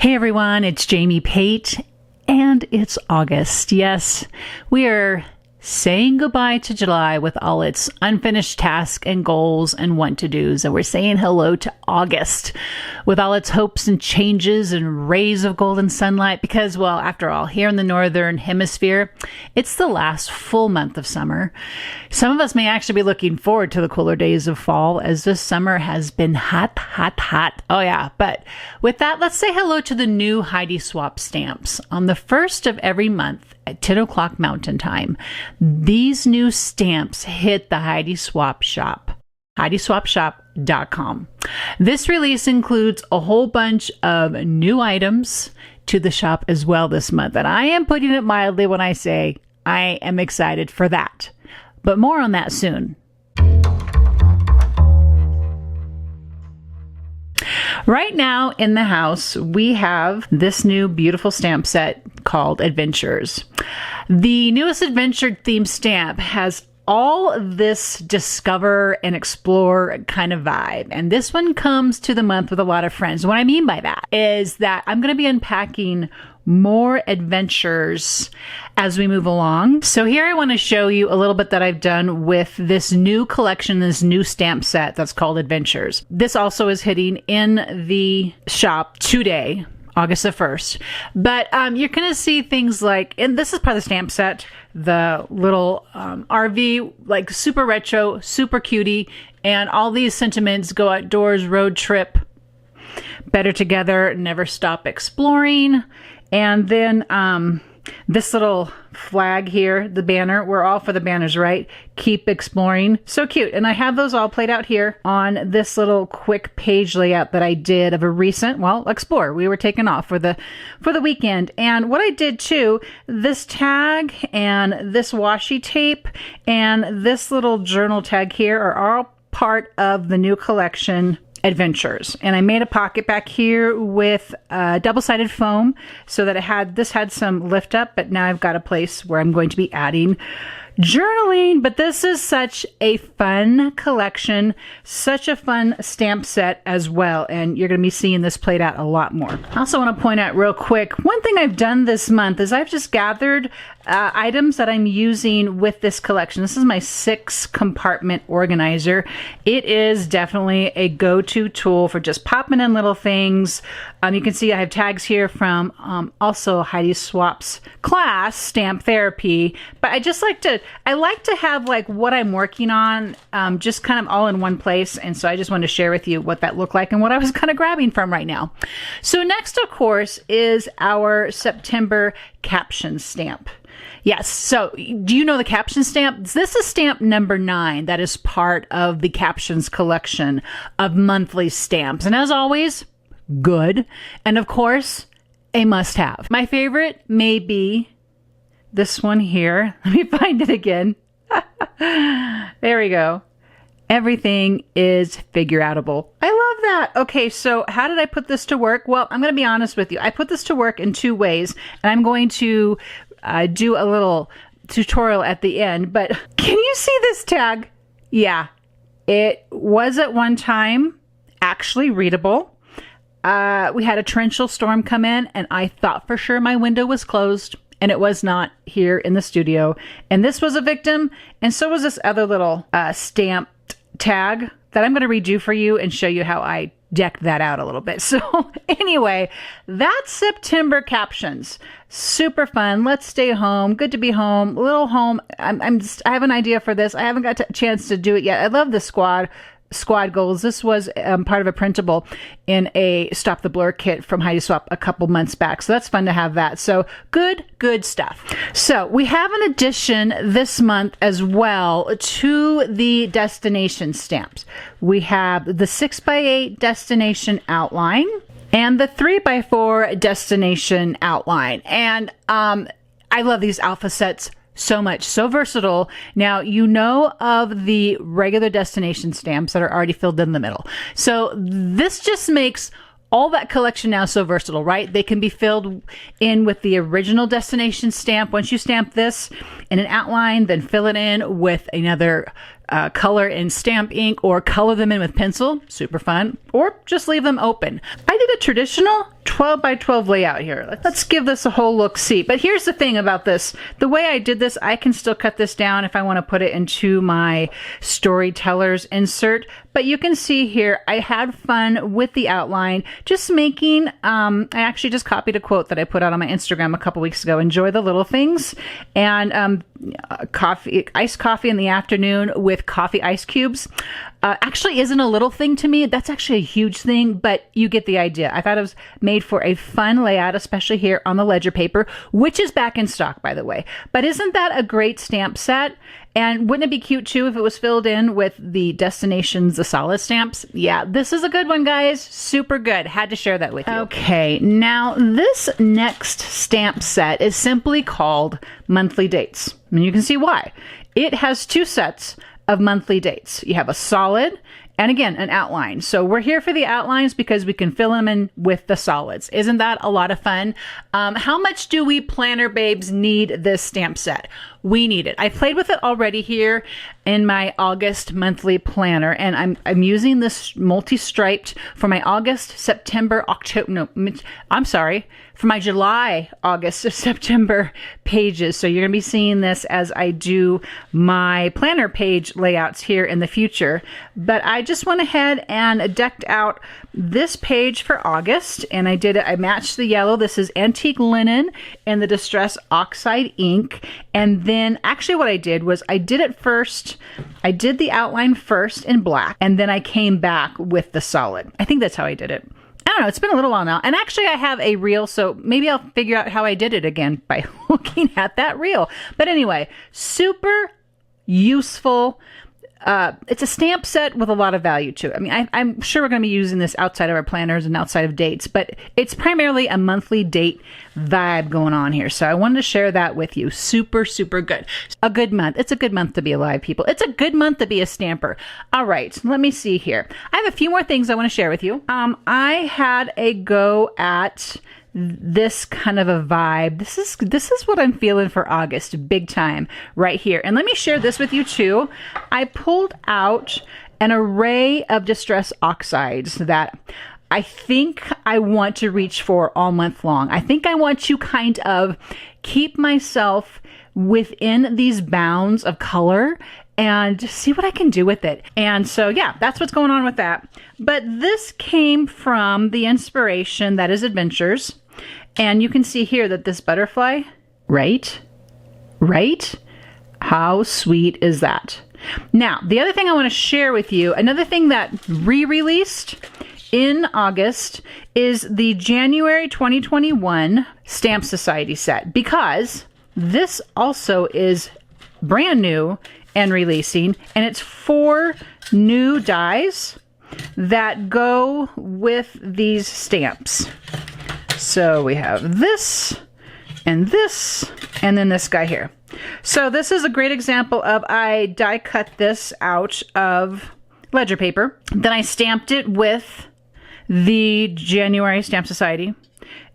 Hey everyone, it's Jamie Pate, and it's August. Yes, we are saying goodbye to July with all its unfinished tasks and goals and want-to-dos, and we're saying hello to August with all its hopes and changes and rays of golden sunlight because, well, after all, here in the Northern Hemisphere, it's the last full month of summer. Some of us may actually be looking forward to the cooler days of fall as this summer has been hot, hot, hot. Oh yeah, but with that, let's say hello to the new Heidi Swapp stamps. On the first of every month at 10 o'clock Mountain Time, these new stamps hit the Heidi Swapp Shop, HeidiSwappShop.com. This release includes a whole bunch of new items to the shop as well this month, and I am putting it mildly when I say I am excited for that. But more on that soon. Right now in the house, we have this new beautiful stamp set called Adventures. The newest adventure themed stamp has all this discover and explore kind of vibe. And this one comes to the month with a lot of friends. What I mean by that is that I'm going to be unpacking more adventures as we move along. So here I want to show you a little bit that I've done with this new collection, this new stamp set that's called Adventures. This also is hitting in the shop today, August the 1st. But you're going to see things like, and this is part of the stamp set, the little RV, like super retro, super cutie, and all these sentiments: go outdoors, road trip, better together, never stop exploring. And then this little flag here, the banner, we're all for the banners, right? Keep exploring. So cute. And I have those all played out here on this little quick page layout that I did of a recent, well, explore. We were taken off for the weekend. And what I did too, this tag and this washi tape and this little journal tag here are all part of the new collection Adventures. And I made a pocket back here with double-sided foam so that this had some lift up, but now I've got a place where I'm going to be adding journaling. But this is such a fun collection, such a fun stamp set as well, and you're going to be seeing this played out a lot more. I also want to point out real quick, one thing I've done this month is I've just gathered items that I'm using with this collection. This is my 6-compartment organizer. It is definitely a go-to tool for just popping in little things. You can see I have tags here from also Heidi Swapp's class, Stamp Therapy. But I like to have like what I'm working on just kind of all in one place. And so I just wanted to share with you what that looked like and what I was kind of grabbing from right now. So next, of course, is our September Caption Stamp. Yes, so do you know the Caption Stamp? This is stamp number 9 that is part of the Captions collection of monthly stamps. And as always, good. And of course, a must-have. My favorite may be this one here. Let me find it again. There we go. Everything is figure-outable. I love that. Okay, so how did I put this to work? Well, I'm going to be honest with you. I put this to work in 2 ways, and I'm going to do a little tutorial at the end. But can you see this tag? Yeah, it was at one time actually readable. We had a torrential storm come in, and I thought for sure my window was closed. And it was not here in the studio. And this was a victim. And so was this other little stamped tag that I'm going to redo for you and show you how I decked that out a little bit. So anyway, that's September Captions. Super fun. Let's stay home. Good to be home. A little home. I have an idea for this. I haven't got a chance to do it yet. I love the squad goals. This was part of a printable in a Stop the Blur kit from Heidi Swapp a couple months back. So that's fun to have that. So good stuff. So we have an addition this month as well to the destination stamps. We have the 6x8 destination outline and the 3x4 destination outline. And I love these alpha sets so much, so versatile. Now, you know of the regular destination stamps that are already filled in the middle. So this just makes all that collection now so versatile, right? They can be filled in with the original destination stamp. Once you stamp this in an outline, then fill it in with another color in stamp ink or color them in with pencil. Super fun. Or just leave them open. I did a traditional 12 by 12 layout here. Let's give this a whole look-see. But here's the thing about this. The way I did this, I can still cut this down if I want to put it into my storyteller's insert. But you can see here, I had fun with the outline, just making, I actually just copied a quote that I put out on my Instagram a couple weeks ago. Enjoy the little things. And iced coffee in the afternoon with coffee ice cubes. Actually isn't a little thing to me. That's actually a huge thing, but you get the idea. I thought it was made for a fun layout, especially here on the ledger paper, which is back in stock, by the way. But isn't that a great stamp set? And wouldn't it be cute too if it was filled in with the Destinations, the solid stamps? Yeah, this is a good one, guys. Super good. Had to share that with you. Okay, now this next stamp set is simply called Monthly Dates. And you can see why. It has two sets of monthly dates. You have a solid and again, an outline. So we're here for the outlines because we can fill them in with the solids. Isn't that a lot of fun? How much do we planner babes need this stamp set? We need it. I played with it already here in my August monthly planner, and I'm using this multi-striped for my August, September, October, no, I'm sorry, for my July, August, September pages. So you're going to be seeing this as I do my planner page layouts here in the future. But I just went ahead and decked out this page for August, and I did it. I matched the yellow. This is antique linen and the Distress Oxide ink. And then actually what I did was I did it first. I did the outline first in black, and then I came back with the solid. I think that's how I did it. I don't know, it's been a little while now. And actually I have a reel, so maybe I'll figure out how I did it again by looking at that reel. But anyway, super useful. It's a stamp set with a lot of value to it. I mean, I'm sure we're going to be using this outside of our planners and outside of dates, but it's primarily a monthly date vibe going on here. So I wanted to share that with you. Super, super good. A good month. It's a good month to be alive, people. It's a good month to be a stamper. All right, let me see here. I have a few more things I want to share with you. I had a go at this kind of a vibe. This is what I'm feeling for August, big time, right here. And let me share this with you too. I pulled out an array of Distress Oxides that I think I want to reach for all month long. I think I want to kind of keep myself within these bounds of color and see what I can do with it. And so, yeah, that's what's going on with that. But this came from the inspiration that is Adventures. And you can see here that this butterfly, right? How sweet is that? Now, the other thing I want to share with you, another thing that re-released in August is the January 2021 Stamp Society set, because this also is brand new and releasing, and it's 4 new dies that go with these stamps. So we have this, and then this guy here. So this is a great example of I die cut this out of ledger paper. Then I stamped it with the January Stamp Society.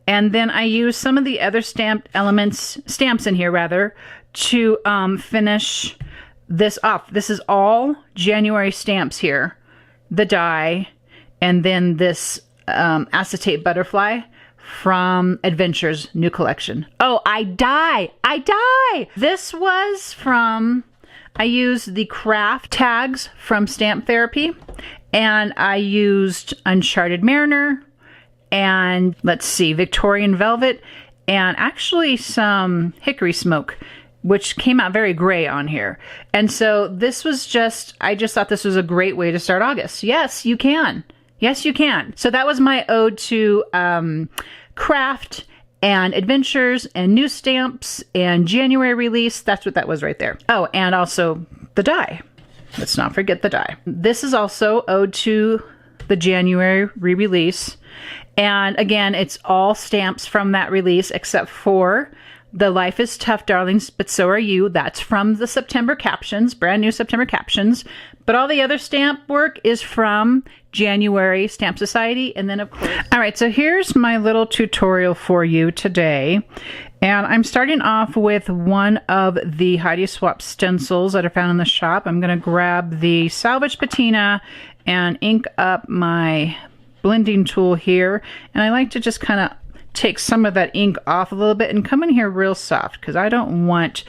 And then I used some of the other stamps in here rather, to finish this off. This is all January stamps here. The die, and then this acetate butterfly from Adventures new collection. Oh, I die. This was from, I used the craft tags from Stamp Therapy, and I used Uncharted Mariner, and let's see, Victorian Velvet, and actually some Hickory Smoke, which came out very gray on here. And so this was just, I just thought this was a great way to start August. Yes, you can. Yes, you can. So that was my ode to craft and adventures and new stamps and January release. That's what that was right there. Oh, and also the die. Let's not forget the die. This is also ode to the January re-release. And again, it's all stamps from that release except for the Life is Tough, Darlings, But So Are You. That's from the September captions, brand new September captions. But all the other stamp work is from January Stamp Society. And then, of course... All right, so here's my little tutorial for you today. And I'm starting off with one of the Heidi Swapp stencils that are found in the shop. I'm going to grab the Salvage Patina and ink up my blending tool here, and I like to just kind of take some of that ink off a little bit and come in here real soft, because I don't want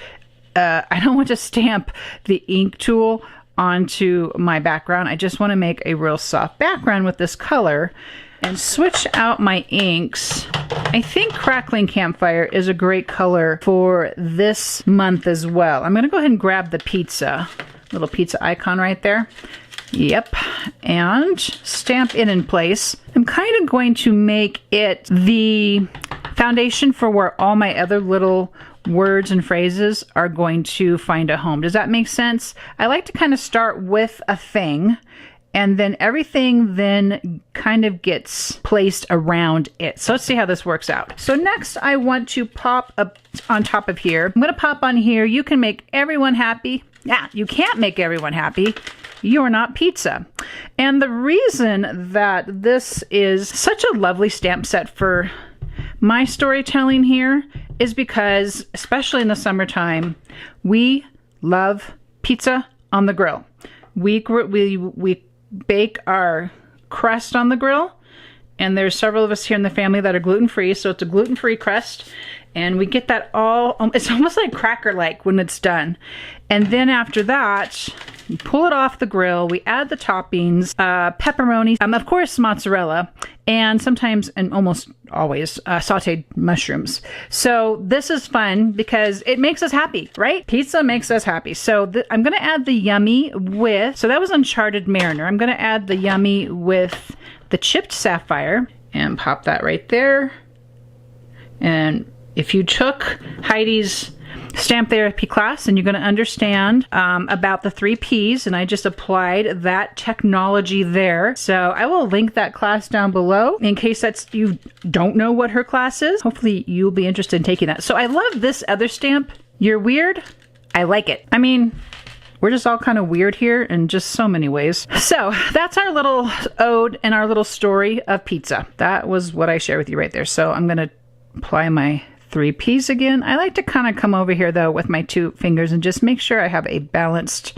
to stamp the ink tool onto my background. I just want to make a real soft background with this color and switch out my inks. I think Crackling Campfire is a great color for this month as well. I'm going to go ahead and grab the pizza, little pizza icon right there. Yep, and stamp it in place. I'm kind of going to make it the foundation for where all my other little words and phrases are going to find a home. Does that make sense? I like to kind of start with a thing, and then everything then kind of gets placed around it. So let's see how this works out. So next I want to pop up on top of here. I'm going to pop on here. You can make everyone happy. Yeah, you can't make everyone happy. You're not pizza. And the reason that this is such a lovely stamp set for my storytelling here is because, especially in the summertime, we love pizza on the grill. We bake our crust on the grill, and there's several of us here in the family that are gluten-free, so it's a gluten-free crust, and we get that all, it's almost like cracker-like when it's done. And then after that, we pull it off the grill, we add the toppings, pepperoni, of course mozzarella, and sometimes, and almost always, sauteed mushrooms. So this is fun because it makes us happy, right? Pizza makes us happy. So I'm going to add the yummy with, so that was Uncharted Mariner. I'm going to add the yummy with the chipped sapphire and pop that right there. And if you took Heidi's stamp therapy class, and you're going to understand about the 3 Ps, and I just applied that technology there. So I will link that class down below in case you don't know what her class is. Hopefully you'll be interested in taking that. So I love this other stamp. You're weird. I like it. I mean, we're just all kind of weird here in just so many ways. So that's our little ode and our little story of pizza. That was what I shared with you right there. So I'm going to apply my 3 Ps again. I like to kind of come over here though with my 2 fingers and just make sure I have a balanced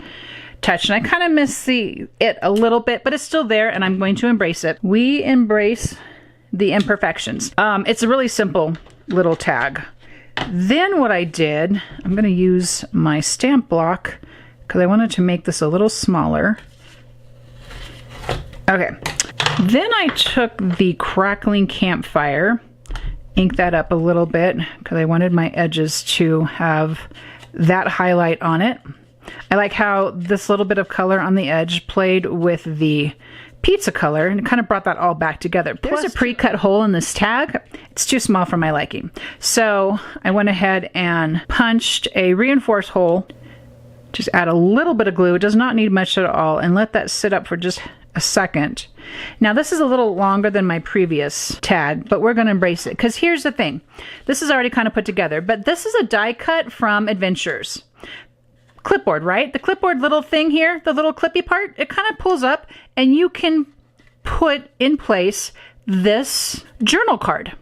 touch. And I kind of miss it a little bit, but it's still there, and I'm going to embrace it. We embrace the imperfections. It's a really simple little tag. Then what I did, I'm going to use my stamp block because I wanted to make this a little smaller. Okay. Then I took the Crackling Campfire, ink that up a little bit because I wanted my edges to have that highlight on it. I like how this little bit of color on the edge played with the pizza color, and it kind of brought that all back together. There's a pre-cut hole in this tag. It's too small for my liking. So I went ahead and punched a reinforced hole. Just add a little bit of glue. It does not need much at all, and let that sit up for just a second. Now this is a little longer than my previous tag, but we're going to embrace it because here's the thing. This is already kind of put together, but this is a die cut from Adventures. Clipboard, right? The clipboard little thing here, the little clippy part, it kind of pulls up and you can put in place this journal card.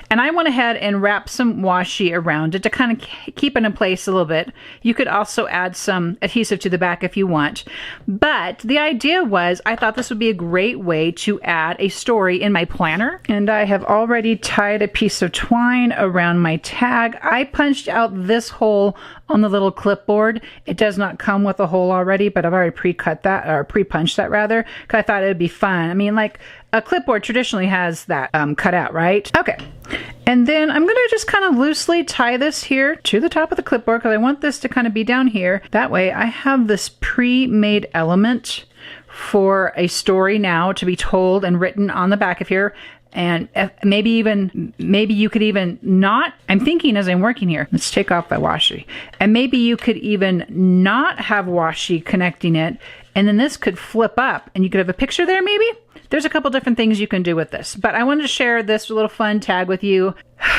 And I went ahead and wrapped some washi around it to kind of keep it in place a little bit. You could also add some adhesive to the back if you want. But the idea was, I thought this would be a great way to add a story in my planner. And I have already tied a piece of twine around my tag. I punched out this hole on the little clipboard. It does not come with a hole already, but I've already pre-cut that, or pre-punched that rather, because I thought it would be fun. I mean, like, a clipboard traditionally has that cut out, right? Okay. And then I'm going to just kind of loosely tie this here to the top of the clipboard because I want this to kind of be down here. That way I have this pre-made element for a story now to be told and written on the back of here. And maybe you could even not, I'm thinking as I'm working here, let's take off the washi. And maybe you could even not have washi connecting it. And then this could flip up and you could have a picture there maybe. There's a couple different things you can do with this, but I wanted to share this little fun tag with you.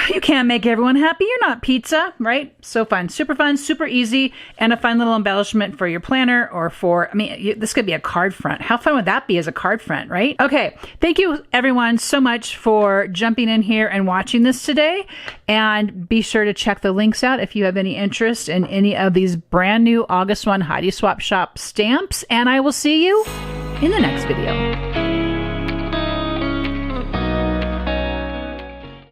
You can't make everyone happy. You're not pizza, right? So fun, super easy, and a fun little embellishment for your planner or for, I mean, this could be a card front. How fun would that be as a card front, right? Okay. Thank you everyone so much for jumping in here and watching this today. And be sure to check the links out if you have any interest in any of these brand new August 1 Heidi Swapp Shop stamps. And I will see you in the next video.